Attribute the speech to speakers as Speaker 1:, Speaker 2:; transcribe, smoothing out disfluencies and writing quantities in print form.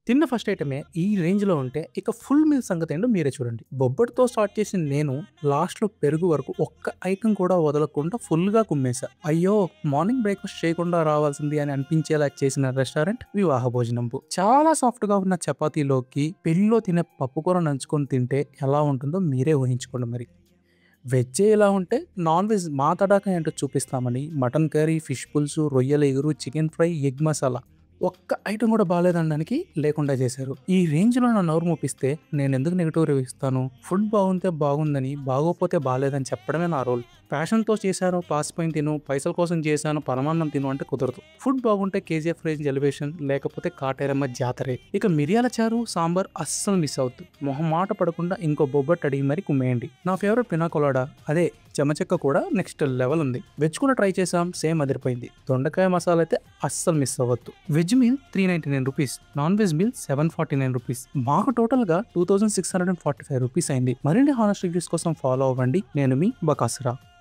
Speaker 1: తిన్న ఫస్ట్ ఐటమే ఈ రేంజ్‌లో ఉంటే, ఇక ఫుల్ మీల్ సంగతేంటో మీరే చూడండి. బొబ్బట్టుతో స్టార్ట్ చేసిన నేను లాస్ట్‌లో పెరుగు వరకు ఒక్క ఐటెమ్ కూడా వదలకుండా ఫుల్‌గా కుమ్మేశా. అయ్యో! మార్నింగ్ బ్రేక్‌ఫాస్ట్ చేయకుండా రావాల్సింది అని అనిపించేలా చేసిన రెస్టారెంట్ వివాహ భోజనంబు. చాలా సాఫ్ట్‌గా ఉన్న చపాతీలోకి పెళ్ళిలో తినే పప్పుకూర నంచుకొని తింటే ఎలా ఉంటుందో మీరే ఊహించుకోండి మరి. వెజ్జే ఇలా ఉంటే, నాన్ వెజ్ మా తడాఖా ఏంటో చూపిస్తామని మటన్ కర్రీ, ఫిష్ పులుసు, రొయ్యల ఇగురు, చికెన్ ఫ్రై, ఎగ్ మసాలా ఒక్క ఐటెమ్ కూడా బాలేదనడానికి లేకుండా చేశారు. ఈ రేంజ్‌లో నా నోరు మూపిస్తే నేనెందుకు నెగెటివ్ రివ్యూ ఇస్తాను? ఫుడ్ బాగుంటే బాగుందని, బాగోకపోతే బాలేదని చెప్పడమే నా రోల్. ప్యాషన్‌తో చేశాను, పాసిపోయింది తిను, పైసల కోసం చేశాను, పరమాన్నం తిను అంటే కుదరదు. ఫుడ్ బాగుంటే కేజీఎఫ్ రేంజ్ ఎలివేషన్, లేకపోతే కాటేరమ్మ జాతరే. ఇక మిరియాల చారు, సాంబార్ అస్సలు మిస్ అవ్వద్దు. మొహమాట పడకుండా ఇంకో బొబ్బట్టు అడిగి మరి కుమ్మేయండి. నా ఫేవరెట్ పినా కొలాడా అదే చెమచెక్క కూడా నెక్స్ట్ లెవెల్ ఉంది. వెజ్ కూడా ట్రై చేసాం, సేమ్ అదిరిపోయింది. దొండకాయ మసాలా అయితే అస్సలు మిస్ అవ్వద్దు. Veg meal ₹399, non veg meal ₹749. మాకు టోటల్‌గా ₹2645 అయింది. మరిన్ని హానెస్ట్ రివ్యూస్ కోసం ఫాలో అవ్వండి. నేను మీ బకాసురా.